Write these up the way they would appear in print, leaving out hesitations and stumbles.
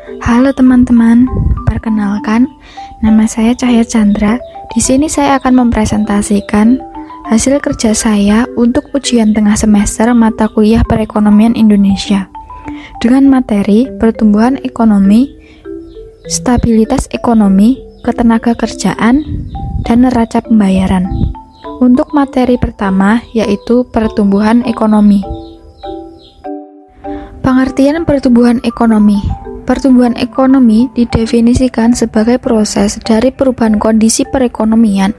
Halo teman-teman, perkenalkan, nama saya Cahya Chandra. Di sini saya akan mempresentasikan hasil kerja saya untuk ujian tengah semester mata kuliah Perekonomian Indonesia dengan materi pertumbuhan ekonomi, stabilitas ekonomi, ketenagakerjaan, dan neraca pembayaran. Untuk materi pertama yaitu pertumbuhan ekonomi. Pengertian pertumbuhan ekonomi. Pertumbuhan ekonomi didefinisikan sebagai proses dari perubahan kondisi perekonomian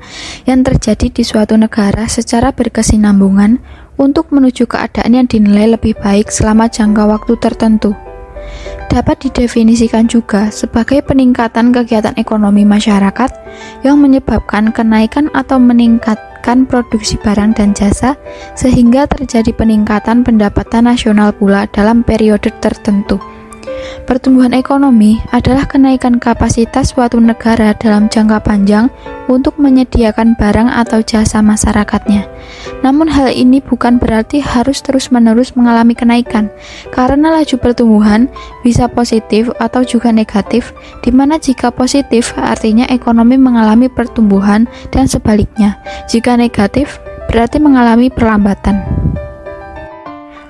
yang terjadi di suatu negara secara berkesinambungan untuk menuju keadaan yang dinilai lebih baik selama jangka waktu tertentu. Dapat didefinisikan juga sebagai peningkatan kegiatan ekonomi masyarakat yang menyebabkan kenaikan atau meningkatkan produksi barang dan jasa sehingga terjadi peningkatan pendapatan nasional pula dalam periode tertentu. Pertumbuhan ekonomi adalah kenaikan kapasitas suatu negara dalam jangka panjang untuk menyediakan barang atau jasa masyarakatnya. Namun hal ini bukan berarti harus terus-menerus mengalami kenaikan, karena laju pertumbuhan bisa positif atau juga negatif, di mana jika positif artinya ekonomi mengalami pertumbuhan dan sebaliknya. Jika negatif berarti mengalami perlambatan.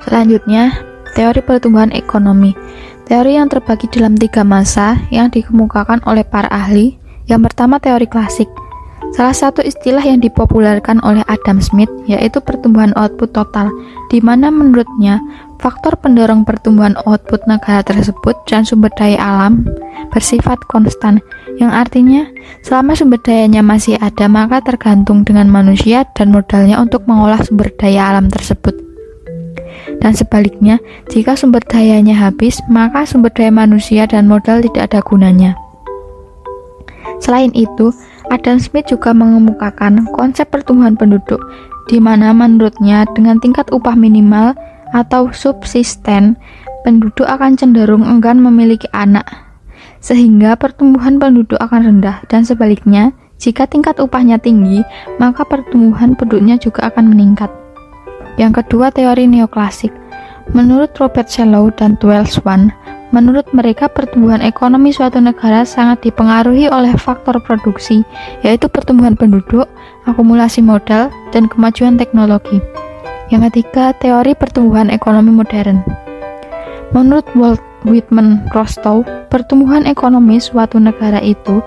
Selanjutnya, teori pertumbuhan ekonomi. Teori yang terbagi dalam 3 masa yang dikemukakan oleh para ahli. Yang pertama, teori klasik. Salah satu istilah yang dipopulerkan oleh Adam Smith yaitu pertumbuhan output total, di mana menurutnya faktor pendorong pertumbuhan output negara tersebut dan sumber daya alam bersifat konstan, yang artinya selama sumber dayanya masih ada maka tergantung dengan manusia dan modalnya untuk mengolah sumber daya alam tersebut. Dan sebaliknya, jika sumber dayanya habis, maka sumber daya manusia dan modal tidak ada gunanya. Selain itu, Adam Smith juga mengemukakan konsep pertumbuhan penduduk, di mana menurutnya dengan tingkat upah minimal atau subsisten, penduduk akan cenderung enggan memiliki anak, sehingga pertumbuhan penduduk akan rendah, dan sebaliknya, jika tingkat upahnya tinggi, maka pertumbuhan penduduknya juga akan meningkat. Yang kedua, teori neoklasik. Menurut Robert Shalow dan Tuel Swan, menurut mereka pertumbuhan ekonomi suatu negara sangat dipengaruhi oleh faktor produksi, yaitu pertumbuhan penduduk, akumulasi modal, dan kemajuan teknologi. Yang ketiga, teori pertumbuhan ekonomi modern. Menurut Walt Whitman Rostow, pertumbuhan ekonomi suatu negara itu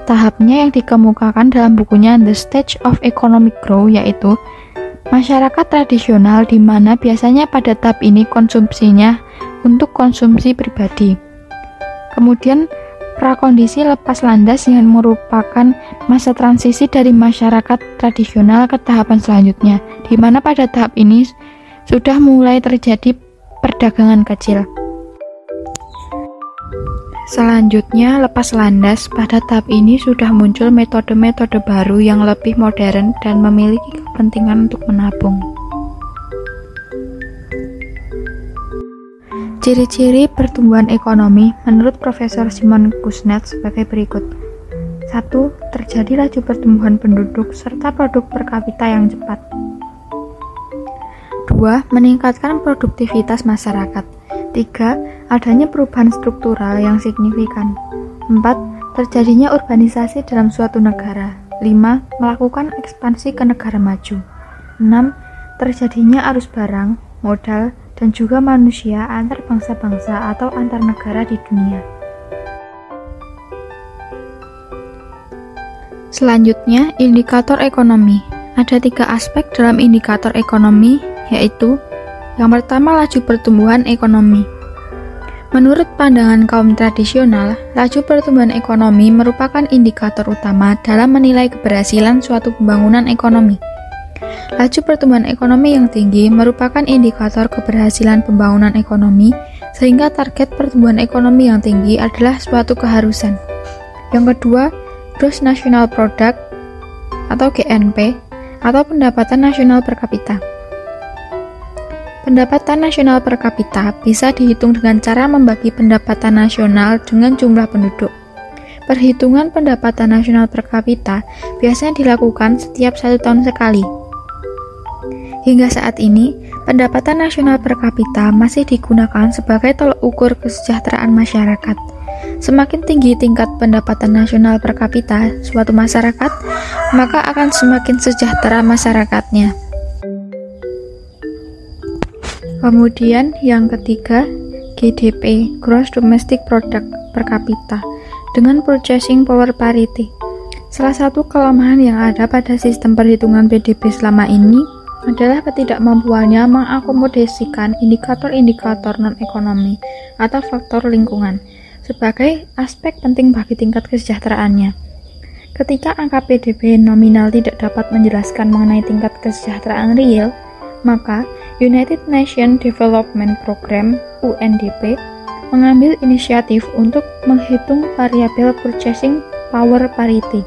tahapnya yang dikemukakan dalam bukunya The Stage of Economic Growth, yaitu masyarakat tradisional di mana biasanya pada tahap ini konsumsinya untuk konsumsi pribadi. Kemudian prakondisi lepas landas yang merupakan masa transisi dari masyarakat tradisional ke tahapan selanjutnya, di mana pada tahap ini sudah mulai terjadi perdagangan kecil. Selanjutnya, lepas landas, pada tahap ini sudah muncul metode-metode baru yang lebih modern dan memiliki kepentingan untuk menabung. Ciri-ciri pertumbuhan ekonomi menurut Profesor Simon Kuznets sebagai berikut. 1. Terjadi laju pertumbuhan penduduk serta produk per kapita yang cepat. 2. Meningkatkan produktivitas masyarakat. 3. Adanya perubahan struktural yang signifikan. 4. Terjadinya urbanisasi dalam suatu negara. 5. Melakukan ekspansi ke negara maju. 6. Terjadinya arus barang, modal, dan juga manusia antar bangsa-bangsa atau antar negara di dunia. Selanjutnya, indikator ekonomi. Ada 3 aspek dalam indikator ekonomi, yaitu yang pertama, laju pertumbuhan ekonomi. Menurut pandangan kaum tradisional, laju pertumbuhan ekonomi merupakan indikator utama dalam menilai keberhasilan suatu pembangunan ekonomi. Laju pertumbuhan ekonomi yang tinggi merupakan indikator keberhasilan pembangunan ekonomi, sehingga target pertumbuhan ekonomi yang tinggi adalah suatu keharusan. Yang kedua, Gross National Product atau GNP atau pendapatan nasional per kapita. Pendapatan nasional per kapita bisa dihitung dengan cara membagi pendapatan nasional dengan jumlah penduduk. Perhitungan pendapatan nasional per kapita biasanya dilakukan setiap 1 tahun sekali. Hingga saat ini, pendapatan nasional per kapita masih digunakan sebagai tolak ukur kesejahteraan masyarakat. Semakin tinggi tingkat pendapatan nasional per kapita suatu masyarakat, maka akan semakin sejahtera masyarakatnya. Kemudian yang ketiga, GDP, Gross Domestic Product per kapita, dengan purchasing power parity. Salah satu kelemahan yang ada pada sistem perhitungan PDB selama ini adalah ketidakmampuannya mengakomodasikan indikator-indikator non-ekonomi atau faktor lingkungan sebagai aspek penting bagi tingkat kesejahteraannya. Ketika angka PDB nominal tidak dapat menjelaskan mengenai tingkat kesejahteraan real, maka United Nations Development Program (UNDP) mengambil inisiatif untuk menghitung variabel purchasing power parity.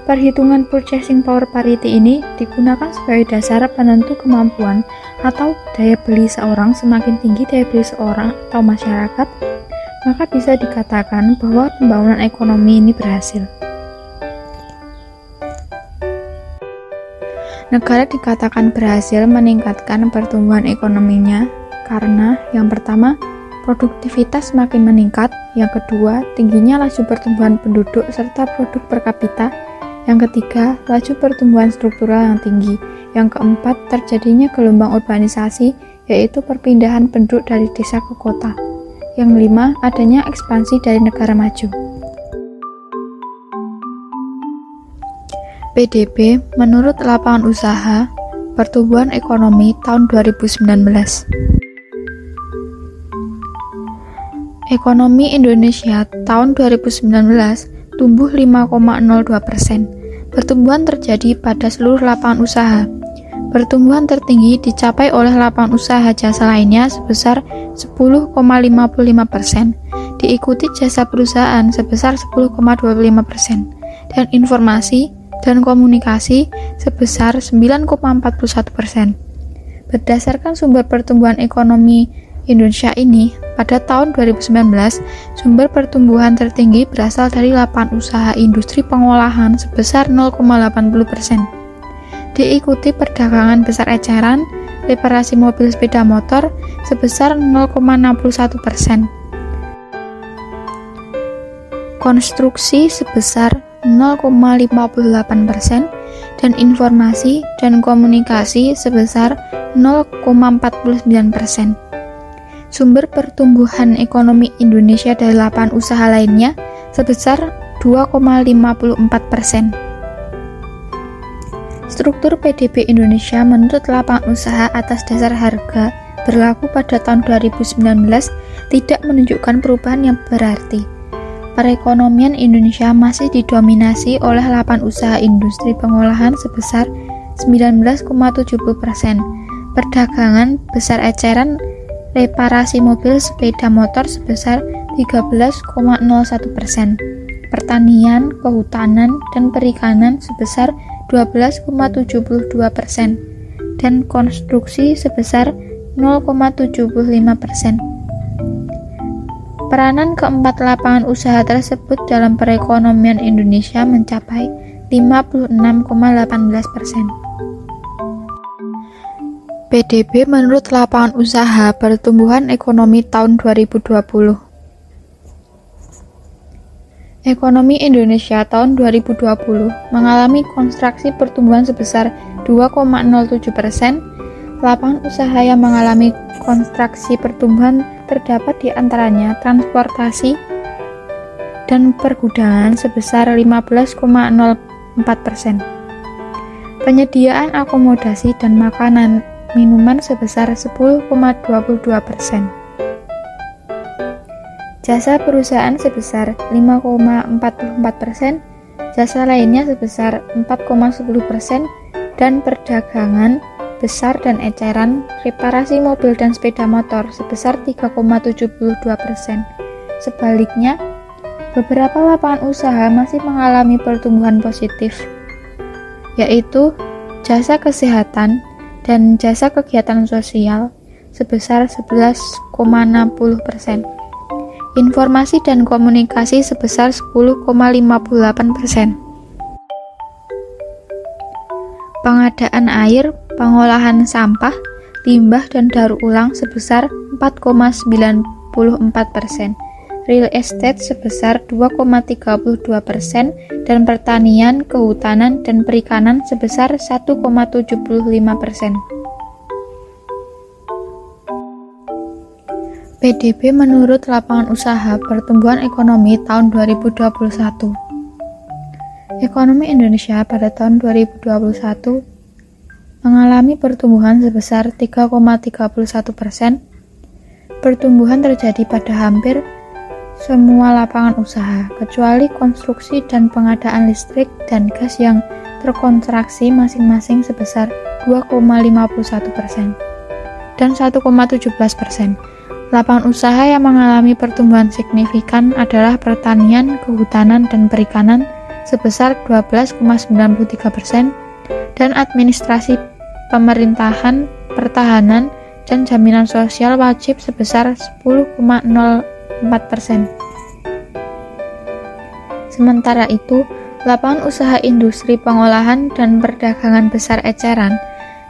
Perhitungan purchasing power parity ini digunakan sebagai dasar penentu kemampuan atau daya beli seorang. Semakin tinggi daya beli seorang atau masyarakat, maka bisa dikatakan bahwa pembangunan ekonomi ini berhasil. Negara dikatakan berhasil meningkatkan pertumbuhan ekonominya karena yang pertama, produktivitas semakin meningkat, yang kedua, tingginya laju pertumbuhan penduduk serta produk per kapita, yang ketiga, laju pertumbuhan struktural yang tinggi, yang keempat, terjadinya gelombang urbanisasi, yaitu perpindahan penduduk dari desa ke kota, yang kelima, adanya ekspansi dari negara maju. PDB menurut lapangan usaha pertumbuhan ekonomi tahun 2019. Ekonomi Indonesia tahun 2019 tumbuh 5,02%. Pertumbuhan terjadi pada seluruh lapangan usaha. Pertumbuhan tertinggi dicapai oleh lapangan usaha jasa lainnya sebesar 10,55%, diikuti jasa perusahaan sebesar 10,25%, dan informasi dan komunikasi sebesar 9,41%. Berdasarkan sumber pertumbuhan ekonomi Indonesia ini, pada tahun 2019, sumber pertumbuhan tertinggi berasal dari lapangan usaha industri pengolahan sebesar 0,80%. Diikuti perdagangan besar eceran, reparasi mobil sepeda motor sebesar 0,61%. Konstruksi sebesar 0,58% dan informasi dan komunikasi sebesar 0,49%. Sumber pertumbuhan ekonomi Indonesia dari lapangan usaha lainnya sebesar 2,54%. Struktur PDB Indonesia menurut lapangan usaha atas dasar harga berlaku pada tahun 2019 tidak menunjukkan perubahan yang berarti. Perekonomian Indonesia masih didominasi oleh lapangan usaha industri pengolahan sebesar 19,70%, perdagangan besar eceran, reparasi mobil sepeda motor sebesar 13,01%, pertanian, kehutanan, dan perikanan sebesar 12,72%, dan konstruksi sebesar 0,75%. Peranan keempat lapangan usaha tersebut dalam perekonomian Indonesia mencapai 56,18%. PDB menurut lapangan usaha pertumbuhan ekonomi tahun 2020. Ekonomi Indonesia tahun 2020 mengalami kontraksi pertumbuhan sebesar 2,07%. Lapangan usaha yang mengalami kontraksi pertumbuhan terdapat di antaranya transportasi dan pergudangan sebesar 15,04%. Penyediaan akomodasi dan makanan minuman sebesar 10,22%. Jasa perusahaan sebesar 5,44%, jasa lainnya sebesar 4,10%, dan perdagangan besar dan eceran, reparasi mobil dan sepeda motor sebesar 3,72%. Sebaliknya, beberapa lapangan usaha masih mengalami pertumbuhan positif, yaitu jasa kesehatan dan jasa kegiatan sosial sebesar 11,60%. Informasi dan komunikasi sebesar 10,58%. Pengadaan air, pengolahan sampah, limbah dan daur ulang sebesar 4,94%. real estate sebesar 2,32%, dan pertanian, kehutanan, dan perikanan sebesar 1,75%. PDB menurut Lapangan Usaha Pertumbuhan Ekonomi tahun 2021. Ekonomi Indonesia pada tahun 2021 mengalami pertumbuhan sebesar 3,31%. Pertumbuhan terjadi pada hampir semua lapangan usaha, kecuali konstruksi dan pengadaan listrik dan gas yang terkontraksi masing-masing sebesar 2,51% dan 1,17%. Lapangan usaha yang mengalami pertumbuhan signifikan adalah pertanian, kehutanan, dan perikanan sebesar 12,93%, dan administrasi pemerintahan, pertahanan, dan jaminan sosial wajib sebesar 10,04%. Sementara itu, lapangan usaha industri pengolahan dan perdagangan besar eceran,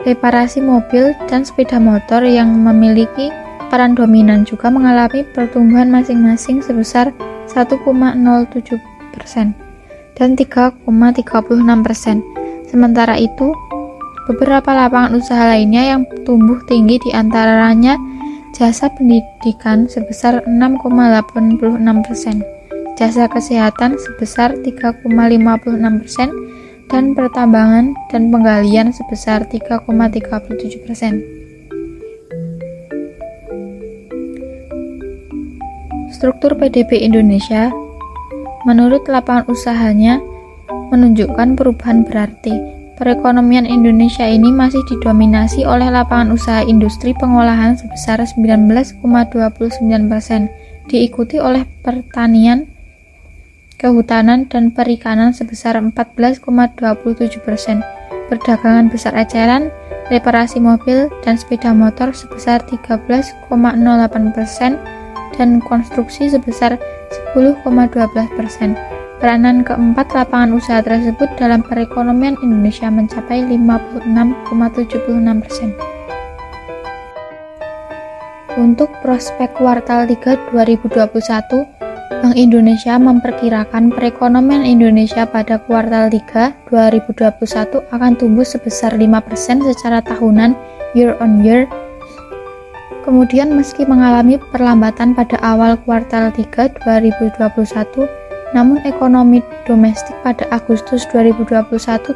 reparasi mobil, dan sepeda motor yang memiliki peran dominan juga mengalami pertumbuhan masing-masing sebesar 1,07% dan 3,36%. Sementara itu, beberapa lapangan usaha lainnya yang tumbuh tinggi diantaranya jasa pendidikan sebesar 6,86%, jasa kesehatan sebesar 3,56%, dan pertambangan dan penggalian sebesar 3,37%. Struktur PDB Indonesia menurut lapangan usahanya menunjukkan perubahan berarti. Perekonomian Indonesia ini masih didominasi oleh lapangan usaha industri pengolahan sebesar 19,29%, diikuti oleh pertanian, kehutanan, dan perikanan sebesar 14,27%, perdagangan besar eceran, reparasi mobil, dan sepeda motor sebesar 13,08%, dan konstruksi sebesar 10,12%. Peranan keempat lapangan usaha tersebut dalam perekonomian Indonesia mencapai 56,76%. Untuk prospek kuartal 3 2021, Bank Indonesia memperkirakan perekonomian Indonesia pada kuartal 3 2021 akan tumbuh sebesar 5% secara tahunan year on year. Kemudian meski mengalami perlambatan pada awal kuartal 3 2021, namun ekonomi domestik pada Agustus 2021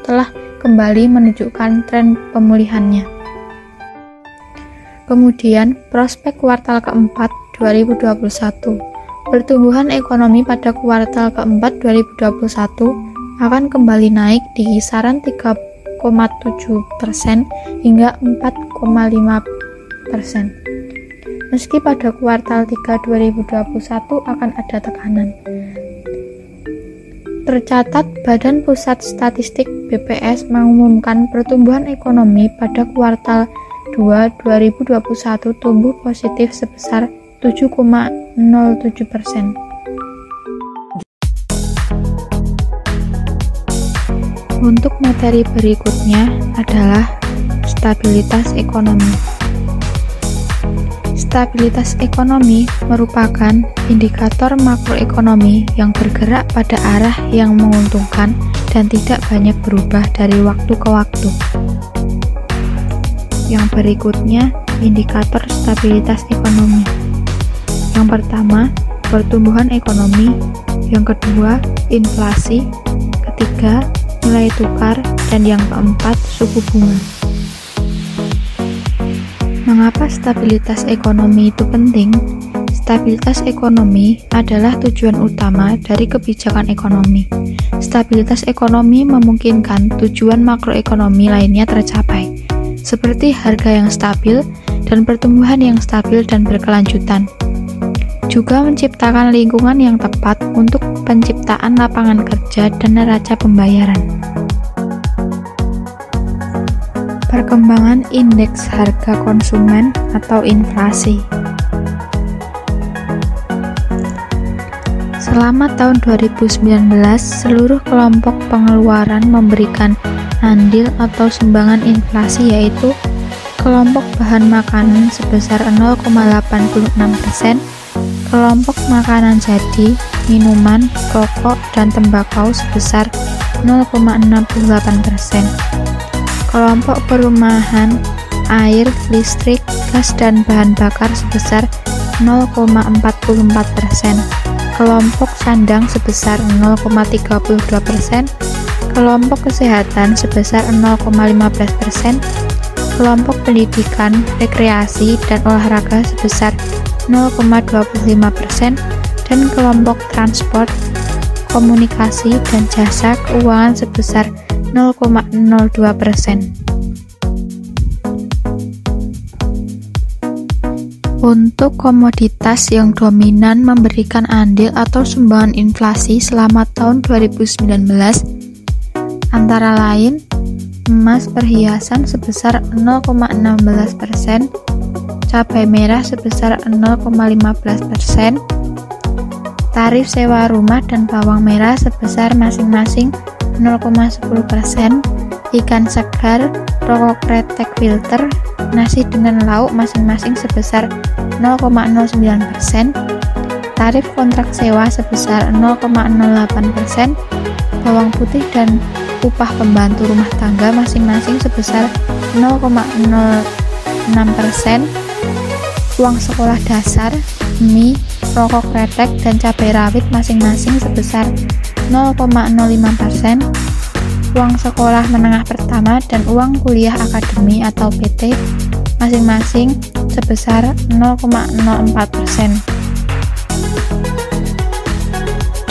telah kembali menunjukkan tren pemulihannya. Kemudian, prospek kuartal keempat 2021. Pertumbuhan ekonomi pada kuartal keempat 2021 akan kembali naik di kisaran 3,7% hingga 4,5%. Meski pada kuartal 3 2021 akan ada tekanan. Tercatat Badan Pusat Statistik BPS mengumumkan pertumbuhan ekonomi pada kuartal 2 2021 tumbuh positif sebesar 7,07%. Untuk materi berikutnya adalah stabilitas ekonomi. Stabilitas ekonomi merupakan indikator makroekonomi yang bergerak pada arah yang menguntungkan dan tidak banyak berubah dari waktu ke waktu. Yang berikutnya, indikator stabilitas ekonomi. Yang pertama, pertumbuhan ekonomi. Yang kedua, inflasi. Ketiga, nilai tukar. Dan yang keempat, suku bunga. Mengapa stabilitas ekonomi itu penting? Stabilitas ekonomi adalah tujuan utama dari kebijakan ekonomi. Stabilitas ekonomi memungkinkan tujuan makroekonomi lainnya tercapai, seperti harga yang stabil dan pertumbuhan yang stabil dan berkelanjutan. Juga menciptakan lingkungan yang tepat untuk penciptaan lapangan kerja dan neraca pembayaran. Perkembangan indeks harga konsumen atau inflasi. Selama tahun 2019, seluruh kelompok pengeluaran memberikan andil atau sumbangan inflasi, yaitu kelompok bahan makanan sebesar 0,86%, Kelompok makanan jadi, minuman, rokok, dan tembakau sebesar 0,68%. Kelompok perumahan, air, listrik, gas, dan bahan bakar sebesar 0,44%. Kelompok sandang sebesar 0,32%. Kelompok kesehatan sebesar 0,15%. Kelompok pendidikan, rekreasi, dan olahraga sebesar 0,25%, dan kelompok transport, komunikasi, dan jasa keuangan sebesar 0,02%. Untuk komoditas yang dominan memberikan andil atau sumbangan inflasi selama tahun 2019, antara lain emas perhiasan sebesar 0,16%, cabai merah sebesar 0,15%, tarif sewa rumah dan bawang merah sebesar masing-masing 0,10%, ikan segar, rokok kretek filter, nasi dengan lauk masing-masing sebesar 0,09%, tarif kontrak sewa sebesar 0,08%, bawang putih dan upah pembantu rumah tangga masing-masing sebesar 0,06%, uang sekolah dasar, mie, rokok kretek, dan cabai rawit masing-masing sebesar 0,05%, uang sekolah menengah pertama dan uang kuliah akademi atau PT masing-masing sebesar 0,04%,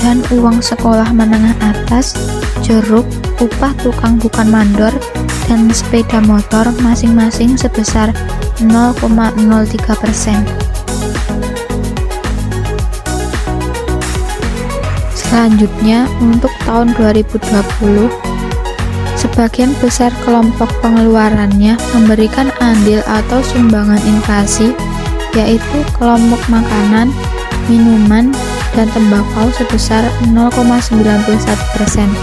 dan uang sekolah menengah atas, jeruk, upah tukang bukan mandor, dan sepeda motor masing-masing sebesar 0,03%. Selanjutnya, untuk tahun 2020, sebagian besar kelompok pengeluarannya memberikan andil atau sumbangan inflasi, yaitu kelompok makanan, minuman, dan tembakau sebesar 0,91%.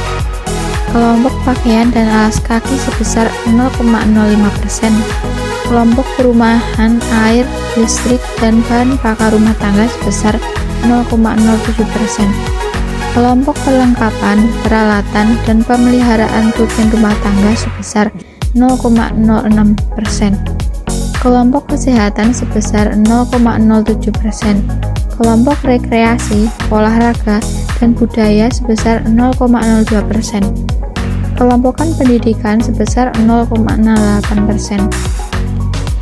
Kelompok pakaian dan alas kaki sebesar 0,05%. Kelompok perumahan, air, listrik, dan bahan bakar rumah tangga sebesar 0,07%. Kelompok perlengkapan, peralatan, dan pemeliharaan rutin rumah tangga sebesar 0,06%. Kelompok kesehatan sebesar 0,07%. Kelompok rekreasi, olahraga, dan budaya sebesar 0,02%. Kelompokan pendidikan sebesar 0,08%.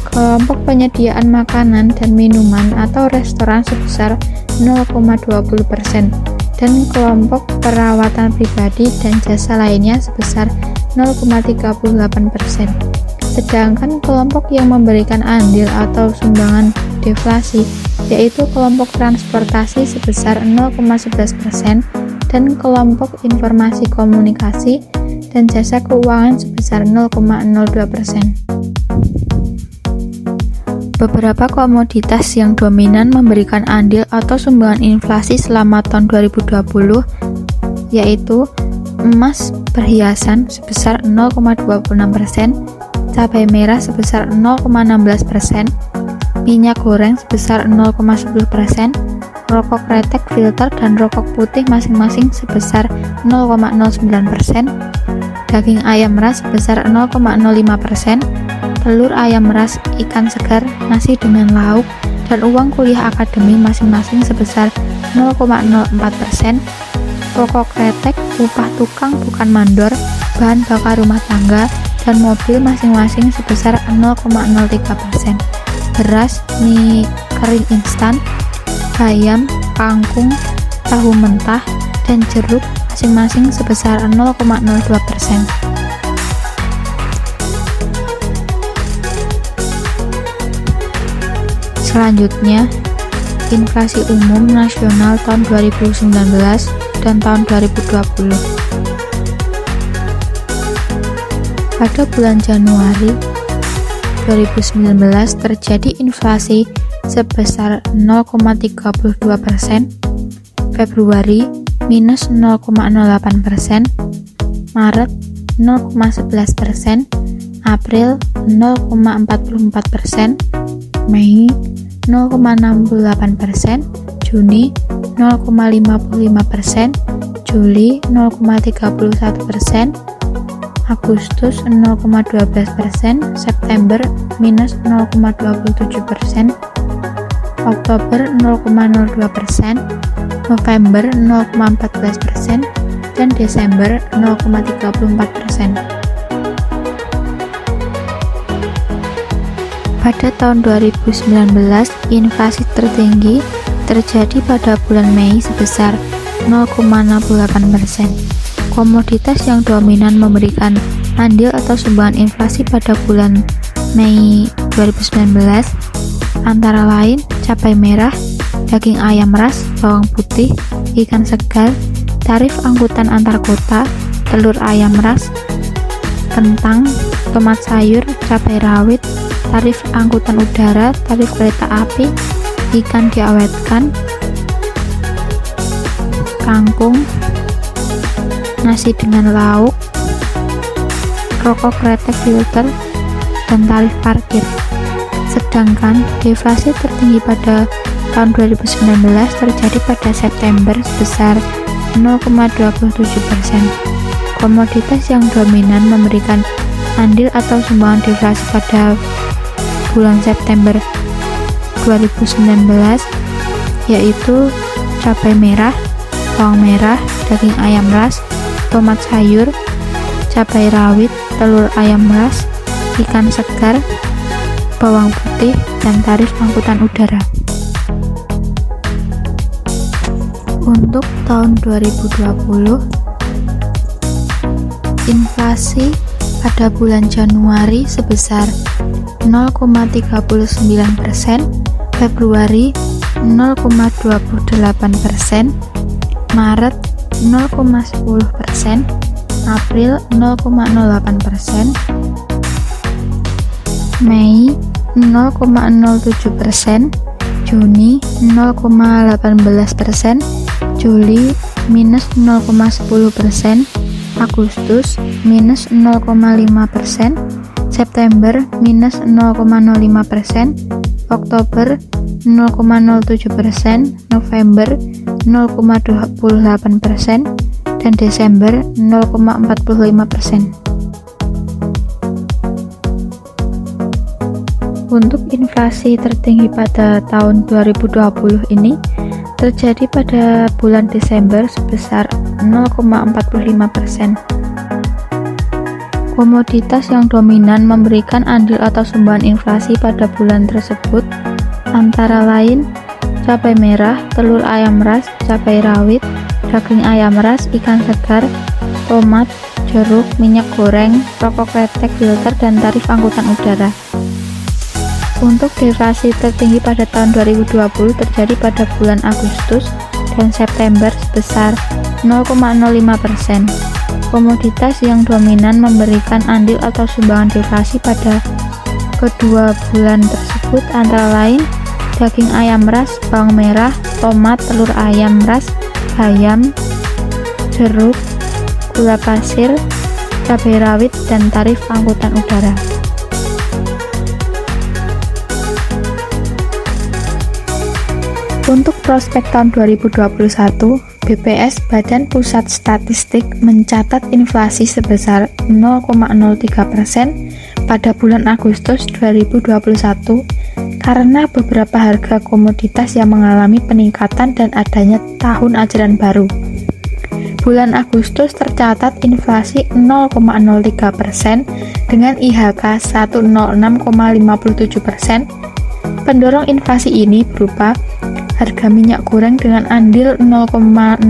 Kelompok penyediaan makanan dan minuman atau restoran sebesar 0,20%. Dan kelompok perawatan pribadi dan jasa lainnya sebesar 0,38%. Sedangkan kelompok yang memberikan andil atau sumbangan deflasi, yaitu kelompok transportasi sebesar 0,11%, dan kelompok informasi komunikasi dan jasa keuangan sebesar 0,02%. Beberapa komoditas yang dominan memberikan andil atau sumbangan inflasi selama tahun 2020 yaitu emas perhiasan sebesar 0,26%, cabai merah sebesar 0,16%, minyak goreng sebesar 0,10%, rokok kretek filter dan rokok putih masing-masing sebesar 0,09%, daging ayam ras sebesar 0,05%, telur ayam ras, ikan segar, nasi dengan lauk, dan uang kuliah akademi masing-masing sebesar 0,04%, rokok kretek, upah tukang bukan mandor, bahan bakar rumah tangga, dan mobil masing-masing sebesar 0,03%, beras, mie kering instan, bayam, kangkung, tahu mentah, dan jeruk masing-masing sebesar 0,02%. Selanjutnya, inflasi umum nasional tahun 2019 dan tahun 2020. Pada bulan Januari 2019 terjadi inflasi sebesar 0,32%, Februari minus 0,08%, Maret 0,11%, April 0,44%, Mei 0,68%, Juni 0,55%, Juli 0,31%, Agustus 0,12%, September minus 0,27%, Oktober 0,02%, November 0,14%, dan Desember 0,34%. Pada tahun 2019, inflasi tertinggi terjadi pada bulan Mei sebesar 0,68%. Komoditas yang dominan memberikan andil atau sumbangan inflasi pada bulan Mei 2019 antara lain cabai merah, daging ayam ras, bawang putih, ikan segar, tarif angkutan antar kota, telur ayam ras, kentang, tomat sayur, cabai rawit, tarif angkutan udara, tarif kereta api, ikan diawetkan, kangkung, nasi dengan lauk, rokok kretek filter, dan tarif parkir. Sedangkan deflasi tertinggi pada tahun 2019 terjadi pada September sebesar 0,27%. Komoditas yang dominan memberikan andil atau sumbangan deflasi pada bulan September 2019 yaitu cabai merah, bawang merah, daging ayam ras, tomat sayur, cabai rawit, telur ayam ras, ikan segar, bawang putih, dan tarif angkutan udara. Untuk tahun 2020, inflasi pada bulan Januari sebesar 0,39%, Februari 0,28%, Maret 0,10%, April 0,08%, Mei 0,07%, Juni 0,18%, Juli minus 0,10%, Agustus minus 0,5%, September minus 0,05%, Oktober 0,07%, November 0,28%, dan Desember 0,45%. Untuk inflasi tertinggi pada tahun 2020 ini terjadi pada bulan Desember sebesar 0,45%. Komoditas yang dominan memberikan andil atau sumbangan inflasi pada bulan tersebut antara lain cabai merah, telur ayam ras, cabai rawit, daging ayam ras, ikan segar, tomat, jeruk, minyak goreng, rokok kretek filter, dan tarif angkutan udara. Untuk deflasi tertinggi pada tahun 2020 terjadi pada bulan Agustus dan September sebesar 0,05%. Komoditas yang dominan memberikan andil atau sumbangan deflasi pada kedua bulan tersebut antara lain daging ayam ras, bawang merah, tomat, telur ayam ras, bayam, jeruk, gula pasir, cabai rawit, dan tarif angkutan udara. Untuk prospek tahun 2021, BPS Badan Pusat Statistik mencatat inflasi sebesar 0,03% pada bulan Agustus 2021 karena beberapa harga komoditas yang mengalami peningkatan dan adanya tahun ajaran baru. Bulan Agustus tercatat inflasi 0,03% dengan IHK 106,57%. Pendorong inflasi ini berupa harga minyak goreng dengan andil 0,02%,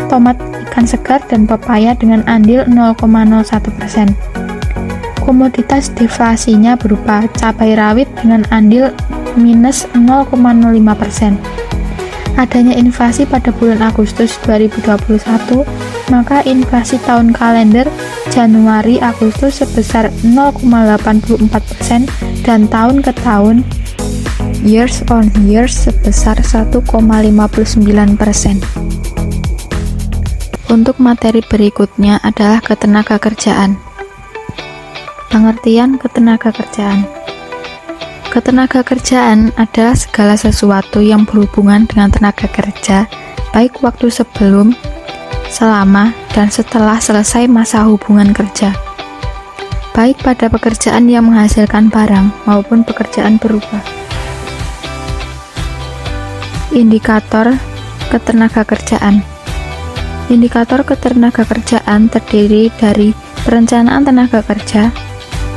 tomat, ikan segar, dan pepaya dengan andil 0,01%. Komoditas deflasinya berupa cabai rawit dengan andil minus 0,05%. Adanya inflasi pada bulan Agustus 2021, maka inflasi tahun kalender Januari-Agustus sebesar 0,84% dan tahun ke tahun years on years sebesar 1,59%. Untuk materi berikutnya adalah ketenagakerjaan. Pengertian ketenagakerjaan. Ketenagakerjaan adalah segala sesuatu yang berhubungan dengan tenaga kerja, baik waktu sebelum, selama, dan setelah selesai masa hubungan kerja, baik pada pekerjaan yang menghasilkan barang maupun pekerjaan berubah. Indikator ketenagakerjaan. Indikator ketenagakerjaan terdiri dari perencanaan tenaga kerja,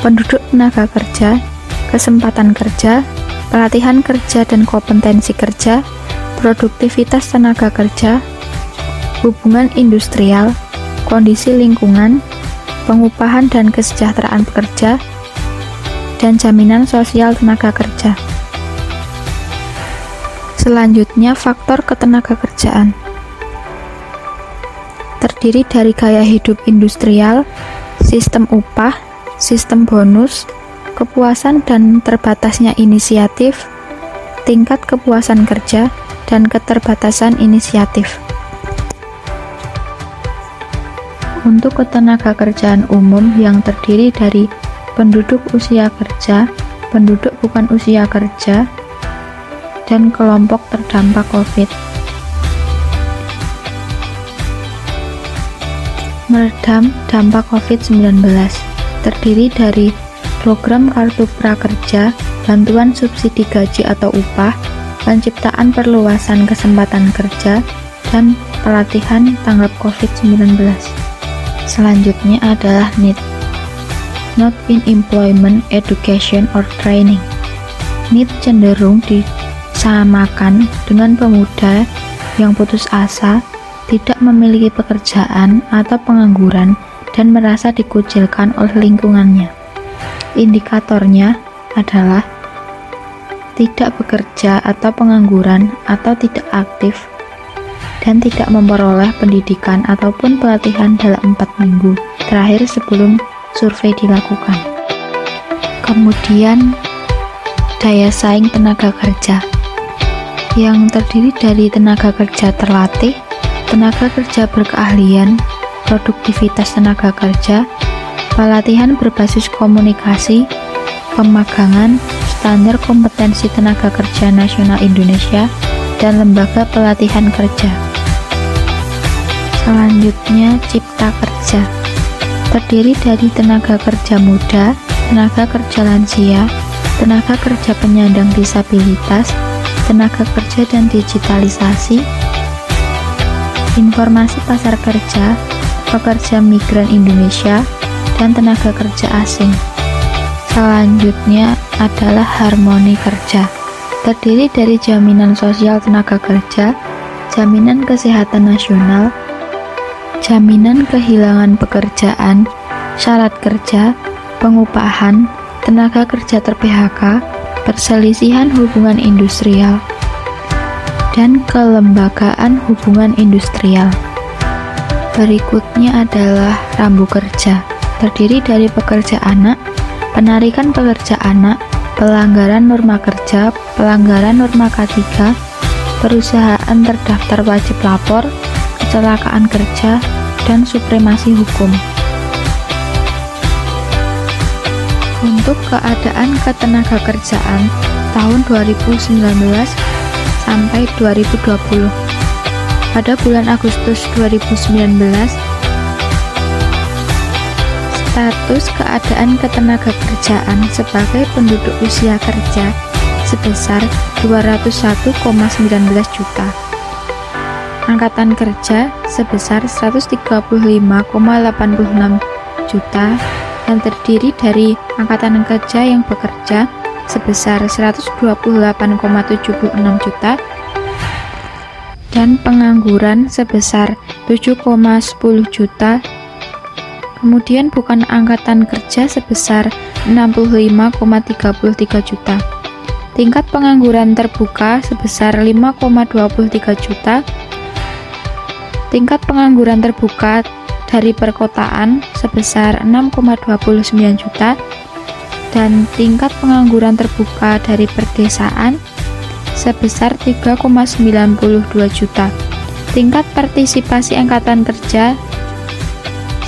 penduduk tenaga kerja, kesempatan kerja, pelatihan kerja dan kompetensi kerja, produktivitas tenaga kerja, hubungan industrial, kondisi lingkungan, pengupahan dan kesejahteraan pekerja, dan jaminan sosial tenaga kerja. Selanjutnya, faktor ketenagakerjaan. Terdiri dari gaya hidup industrial, sistem upah, sistem bonus, kepuasan dan terbatasnya inisiatif, tingkat kepuasan kerja, dan keterbatasan inisiatif. Untuk ketenagakerjaan umum yang terdiri dari penduduk usia kerja, penduduk bukan usia kerja, dan kelompok terdampak COVID. Meredam dampak COVID-19 terdiri dari program Kartu Prakerja, bantuan subsidi gaji atau upah, penciptaan perluasan kesempatan kerja, dan pelatihan tanggap COVID-19. Selanjutnya adalah NEET, Not in Employment, Education, or Training. NEET cenderung disamakan dengan pemuda yang putus asa, tidak memiliki pekerjaan atau pengangguran, dan merasa dikucilkan oleh lingkungannya. Indikatornya adalah tidak bekerja atau pengangguran atau tidak aktif dan tidak memperoleh pendidikan ataupun pelatihan dalam 4 minggu terakhir sebelum survei dilakukan. Kemudian daya saing tenaga kerja yang terdiri dari tenaga kerja terlatih, tenaga kerja berkeahlian, produktivitas tenaga kerja, pelatihan berbasis komunikasi, pemagangan, standar kompetensi tenaga kerja nasional Indonesia, dan lembaga pelatihan kerja. Selanjutnya, cipta kerja. Terdiri dari tenaga kerja muda, tenaga kerja lansia, tenaga kerja penyandang disabilitas, tenaga kerja dan digitalisasi, informasi pasar kerja, pekerja migran Indonesia, dan tenaga kerja asing. Selanjutnya adalah harmoni kerja. Terdiri dari jaminan sosial tenaga kerja, jaminan kesehatan nasional, jaminan kehilangan pekerjaan, syarat kerja, pengupahan, tenaga kerja ter-PHK, perselisihan hubungan industrial, dan kelembagaan hubungan industrial. Berikutnya adalah rambu kerja. Terdiri dari pekerja anak, penarikan pekerja anak, pelanggaran norma kerja, pelanggaran norma K3, perusahaan terdaftar wajib lapor, kecelakaan kerja, dan supremasi hukum. Untuk keadaan ketenagakerjaan tahun 2019 sampai 2020. Pada bulan Agustus 2019, status keadaan ketenagakerjaan sebagai penduduk usia kerja sebesar 201,19 juta. Angkatan kerja sebesar 135,86 juta dan terdiri dari angkatan kerja yang bekerja sebesar 128,76 juta dan pengangguran sebesar 7,10 juta. Kemudian bukan angkatan kerja sebesar 65,33 juta. Tingkat pengangguran terbuka sebesar 5,23 juta. Tingkat pengangguran terbuka dari perkotaan sebesar 6,29 juta. Dan tingkat pengangguran terbuka dari perdesaan sebesar 3,92 juta. Tingkat partisipasi angkatan kerja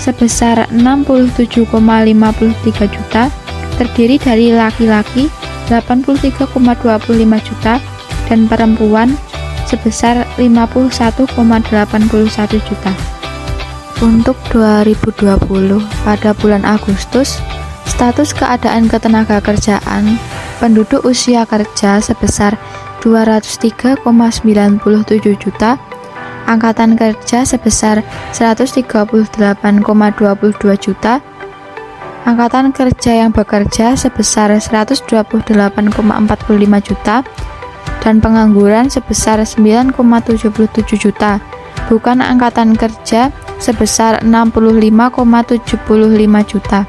sebesar 67,53 juta, terdiri dari laki-laki 83,25 juta dan perempuan sebesar 51,81 juta. Untuk 2020 pada bulan Agustus, status keadaan ketenagakerjaan penduduk usia kerja sebesar 203,97 juta, angkatan kerja sebesar 138,22 juta, angkatan kerja yang bekerja sebesar 128,45 juta, dan pengangguran sebesar 9,77 juta, bukan angkatan kerja sebesar 65,75 juta.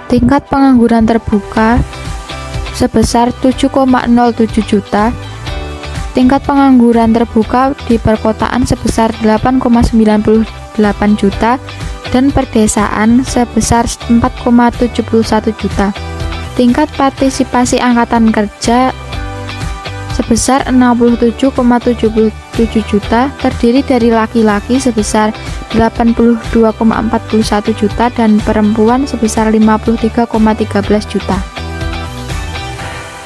Tingkat pengangguran terbuka sebesar 7,07 juta. Tingkat pengangguran terbuka di perkotaan sebesar 8,98 juta dan perdesaan sebesar 4,71 juta. Tingkat partisipasi angkatan kerja sebesar 67,77 juta, terdiri dari laki-laki sebesar 82,41 juta dan perempuan sebesar 53,13 juta.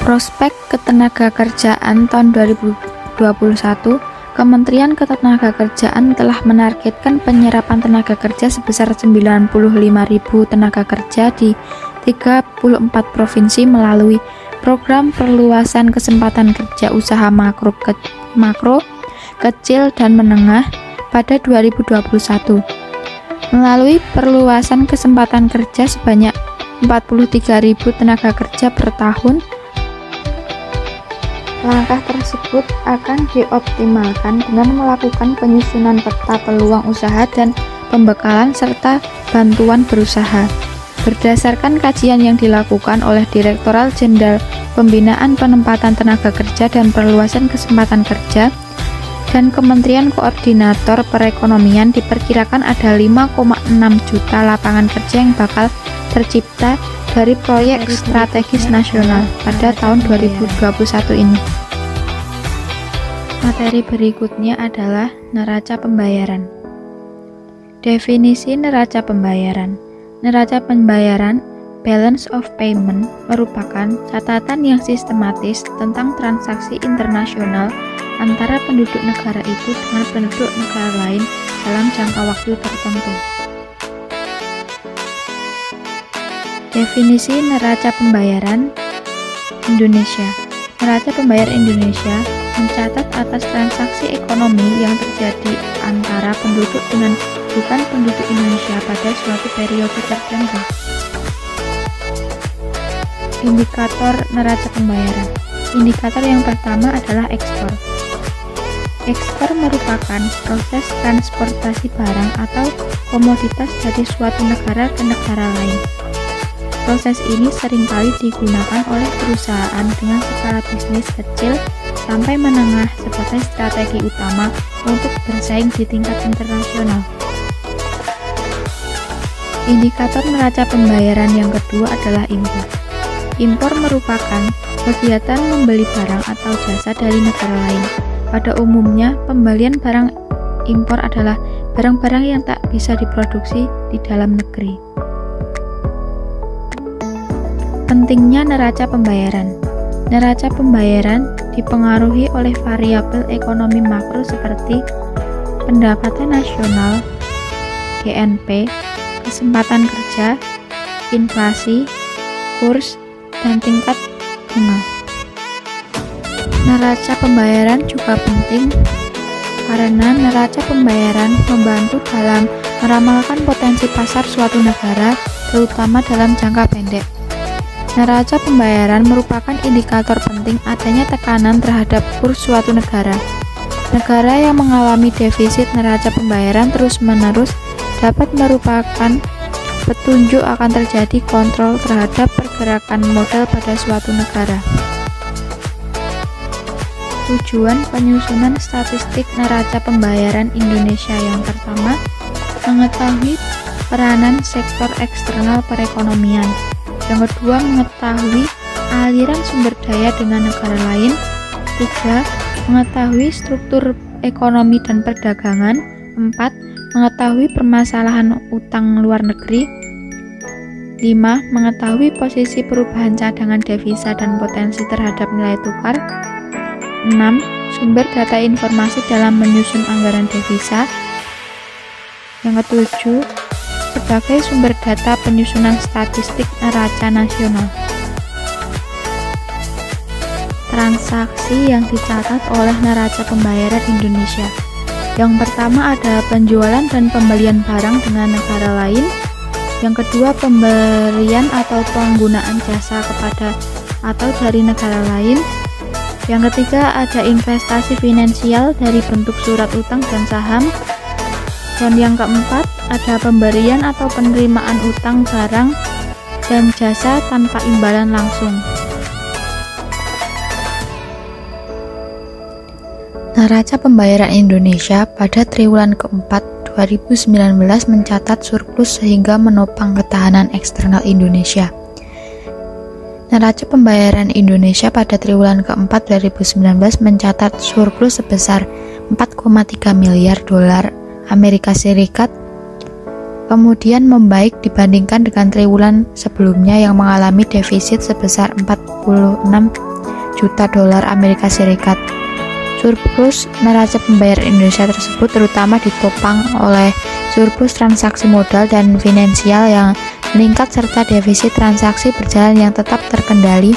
Prospek ketenagakerjaan tahun 2021, Kementerian Ketenagakerjaan telah menargetkan penyerapan tenaga kerja sebesar 95.000 tenaga kerja di 34 provinsi melalui program perluasan kesempatan kerja usaha makro, kecil, dan menengah pada 2021. Melalui perluasan kesempatan kerja sebanyak 43.000 tenaga kerja per tahun, langkah tersebut akan dioptimalkan dengan melakukan penyusunan peta peluang usaha dan pembekalan serta bantuan berusaha. Berdasarkan kajian yang dilakukan oleh Direktorat Jenderal Pembinaan Penempatan Tenaga Kerja dan Perluasan Kesempatan Kerja dan Kementerian Koordinator Perekonomian, diperkirakan ada 5,6 juta lapangan kerja yang bakal tercipta dari proyek strategis nasional pada tahun 2021 ini. Materi berikutnya adalah neraca pembayaran. Definisi neraca pembayaran. Neraca pembayaran, balance of payment, merupakan catatan yang sistematis tentang transaksi internasional antara penduduk negara itu dengan penduduk negara lain dalam jangka waktu tertentu. Definisi neraca pembayaran Indonesia. Neraca pembayar Indonesia mencatat atas transaksi ekonomi yang terjadi antara penduduk dengan bukan penduduk Indonesia pada suatu periode tertentu. Indikator neraca pembayaran. Indikator yang pertama adalah ekspor. Ekspor merupakan proses transportasi barang atau komoditas dari suatu negara ke negara lain. Proses ini seringkali digunakan oleh perusahaan dengan skala bisnis kecil sampai menengah sebagai strategi utama untuk bersaing di tingkat internasional. Indikator neraca pembayaran yang kedua adalah impor. Impor merupakan kegiatan membeli barang atau jasa dari negara lain. Pada umumnya, pembelian barang impor adalah barang-barang yang tak bisa diproduksi di dalam negeri. Pentingnya neraca pembayaran. Neraca pembayaran dipengaruhi oleh variabel ekonomi makro seperti pendapatan nasional, GNP, kesempatan kerja, inflasi, kurs, dan tingkat bunga. Neraca pembayaran juga penting karena neraca pembayaran membantu dalam meramalkan potensi pasar suatu negara, terutama dalam jangka pendek. Neraca pembayaran merupakan indikator penting adanya tekanan terhadap kurs suatu negara. Negara yang mengalami defisit neraca pembayaran terus-menerus dapat merupakan petunjuk akan terjadi kontrol terhadap pergerakan modal pada suatu negara. Tujuan penyusunan statistik neraca pembayaran Indonesia yang pertama, mengetahui peranan sektor eksternal perekonomian. Yang kedua, mengetahui aliran sumber daya dengan negara lain. 3. Mengetahui struktur ekonomi dan perdagangan. 4. Mengetahui permasalahan utang luar negeri. 5. Mengetahui posisi perubahan cadangan devisa dan potensi terhadap nilai tukar. 6. Sumber data informasi dalam menyusun anggaran devisa. Yang ketujuh, sebagai sumber data penyusunan statistik neraca nasional. Transaksi yang dicatat oleh neraca pembayaran Indonesia. Yang pertama ada penjualan dan pembelian barang dengan negara lain. Yang kedua, pemberian atau penggunaan jasa kepada atau dari negara lain. Yang ketiga, ada investasi finansial dari bentuk surat utang dan saham. Dan yang keempat, ada pemberian atau penerimaan utang barang dan jasa tanpa imbalan langsung. Neraca pembayaran Indonesia pada triwulan keempat 2019 mencatat surplus sehingga menopang ketahanan eksternal Indonesia. Neraca pembayaran Indonesia pada triwulan keempat 2019 mencatat surplus sebesar 4,3 miliar dolar Amerika Serikat, kemudian membaik dibandingkan dengan triwulan sebelumnya yang mengalami defisit sebesar 46 juta dolar Amerika Serikat. Surplus neraca pembayaran Indonesia tersebut terutama ditopang oleh surplus transaksi modal dan finansial yang meningkat serta defisit transaksi berjalan yang tetap terkendali.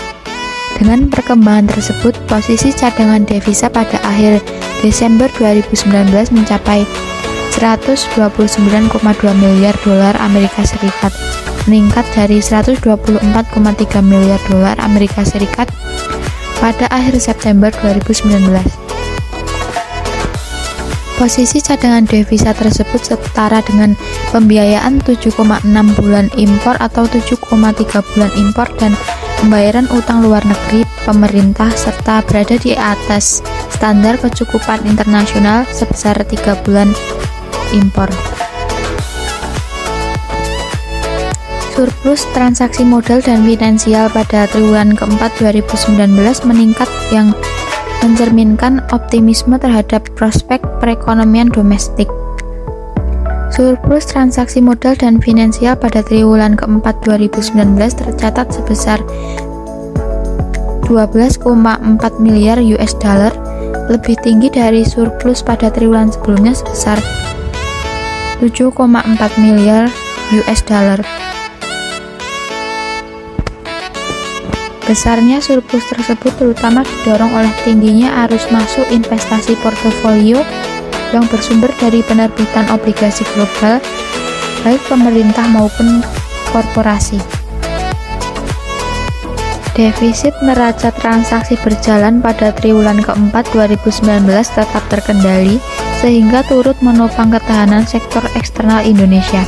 Dengan perkembangan tersebut, posisi cadangan devisa pada akhir Desember 2019 mencapai 129,2 miliar dolar Amerika Serikat, meningkat dari 124,3 miliar dolar Amerika Serikat pada akhir September 2019. Posisi cadangan devisa tersebut setara dengan pembiayaan 7,6 bulan impor atau 7,3 bulan impor dan pembayaran utang luar negeri pemerintah serta berada di atas standar kecukupan internasional sebesar 3 bulan impor. Surplus transaksi modal dan finansial pada triwulan keempat 2019 meningkat yang mencerminkan optimisme terhadap prospek perekonomian domestik. Surplus transaksi modal dan finansial pada triwulan keempat 2019 tercatat sebesar 12,4 miliar US dollar, lebih tinggi dari surplus pada triwulan sebelumnya sebesar 7,4 miliar US dollar. Besarnya surplus tersebut terutama didorong oleh tingginya arus masuk investasi portofolio yang bersumber dari penerbitan obligasi global, baik pemerintah maupun korporasi. Defisit neraca transaksi berjalan pada triwulan keempat 2019 tetap terkendali, sehingga turut menopang ketahanan sektor eksternal Indonesia.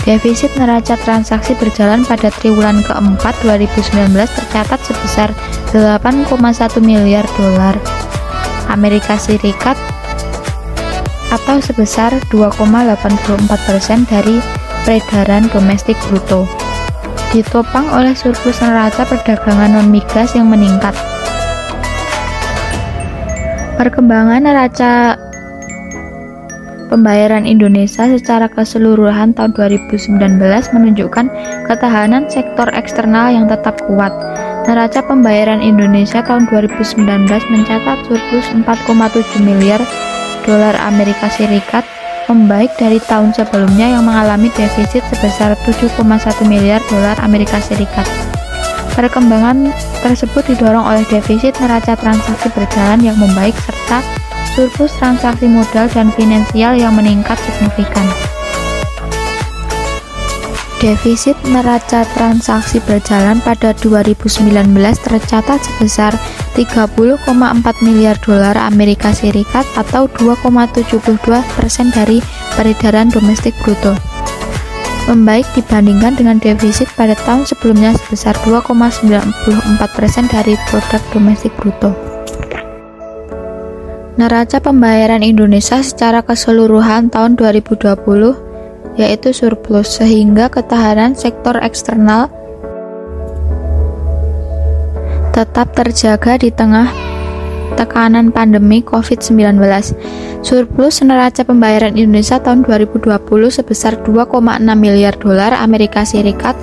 Defisit neraca transaksi berjalan pada triwulan keempat 2019 tercatat sebesar 8,1 miliar dolar Amerika Serikat atau sebesar 2,84% dari peredaran domestik bruto, ditopang oleh surplus neraca perdagangan non-migas yang meningkat. Perkembangan neraca pembayaran Indonesia secara keseluruhan tahun 2019 menunjukkan ketahanan sektor eksternal yang tetap kuat. Neraca pembayaran Indonesia tahun 2019 mencatat surplus 4,7 miliar dolar Amerika Serikat, membaik dari tahun sebelumnya yang mengalami defisit sebesar 7,1 miliar dolar Amerika Serikat. Perkembangan tersebut didorong oleh defisit neraca transaksi berjalan yang membaik serta surplus transaksi modal dan finansial yang meningkat signifikan. Defisit neraca transaksi berjalan pada 2019 tercatat sebesar 30,4 miliar dolar Amerika Serikat atau 2,72% dari peredaran domestik bruto, membaik dibandingkan dengan defisit pada tahun sebelumnya sebesar 2,94% dari produk domestik bruto. Neraca pembayaran Indonesia secara keseluruhan tahun 2020 yaitu surplus, sehingga ketahanan sektor eksternal tetap terjaga di tengah tekanan pandemi COVID-19. Surplus neraca pembayaran Indonesia tahun 2020 sebesar 2,6 miliar dolar Amerika Serikat,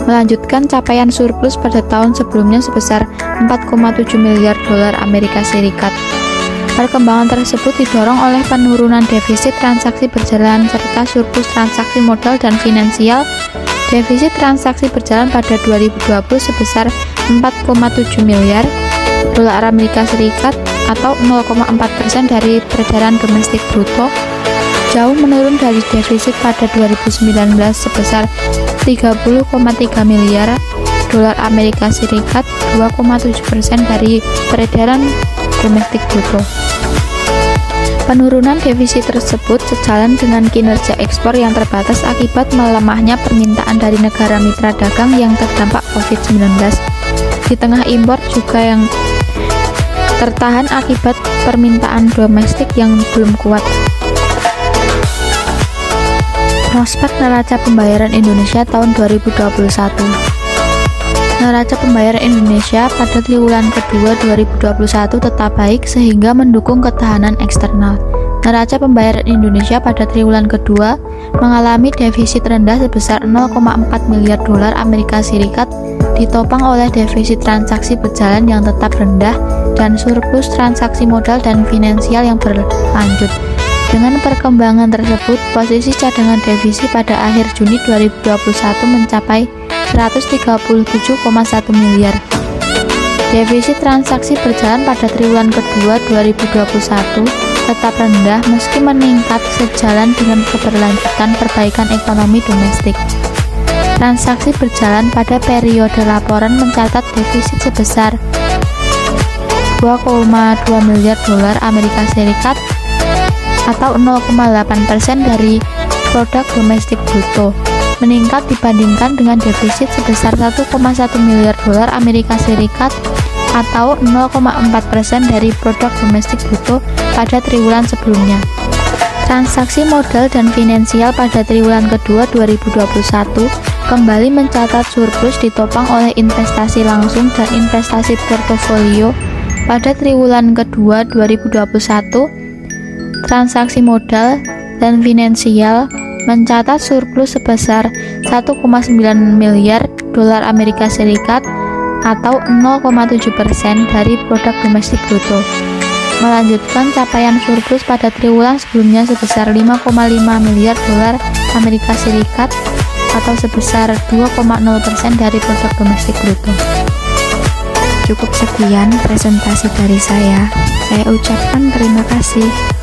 melanjutkan capaian surplus pada tahun sebelumnya sebesar 4,7 miliar dolar Amerika Serikat. Perkembangan tersebut didorong oleh penurunan defisit transaksi berjalan serta surplus transaksi modal dan finansial. Defisit transaksi berjalan pada 2020 sebesar 4,7 miliar dolar Amerika Serikat atau 0,4% dari peredaran domestik bruto, jauh menurun dari defisit pada 2019 sebesar 30,3 miliar dolar Amerika Serikat, 2,7% dari peredaran domestik bruto. Penurunan defisit tersebut sejalan dengan kinerja ekspor yang terbatas akibat melemahnya permintaan dari negara mitra dagang yang terdampak COVID-19. Di tengah impor juga yang tertahan akibat permintaan domestik yang belum kuat. Prospek neraca pembayaran Indonesia tahun 2021. Neraca pembayaran Indonesia pada triwulan kedua 2021 tetap baik sehingga mendukung ketahanan eksternal. Neraca pembayaran Indonesia pada triwulan kedua mengalami defisit rendah sebesar 0,4 miliar dolar Amerika Serikat, ditopang oleh defisit transaksi berjalan yang tetap rendah dan surplus transaksi modal dan finansial yang berlanjut. Dengan perkembangan tersebut, posisi cadangan devisa pada akhir Juni 2021 mencapai 137,1 miliar. Defisit transaksi berjalan pada triwulan kedua 2021 tetap rendah meski meningkat sejalan dengan keberlanjutan perbaikan ekonomi domestik. Transaksi berjalan pada periode laporan mencatat defisit sebesar 2,2 miliar dolar Amerika Serikat atau 0,8% dari produk domestik bruto, meningkat dibandingkan dengan defisit sebesar 1,1 miliar dolar Amerika Serikat atau 0,4% dari produk domestik bruto pada triwulan sebelumnya. Transaksi modal dan finansial pada triwulan kedua 2021 kembali mencatat surplus ditopang oleh investasi langsung dan investasi portofolio. Pada triwulan kedua 2021, transaksi modal dan finansial mencatat surplus sebesar 1,9 miliar dolar Amerika Serikat atau 0,7% dari produk domestik bruto, melanjutkan capaian surplus pada triwulan sebelumnya sebesar 5,5 miliar dolar Amerika Serikat atau sebesar 2,0% dari produk domestik bruto. Cukup sekian presentasi dari saya. Saya ucapkan terima kasih.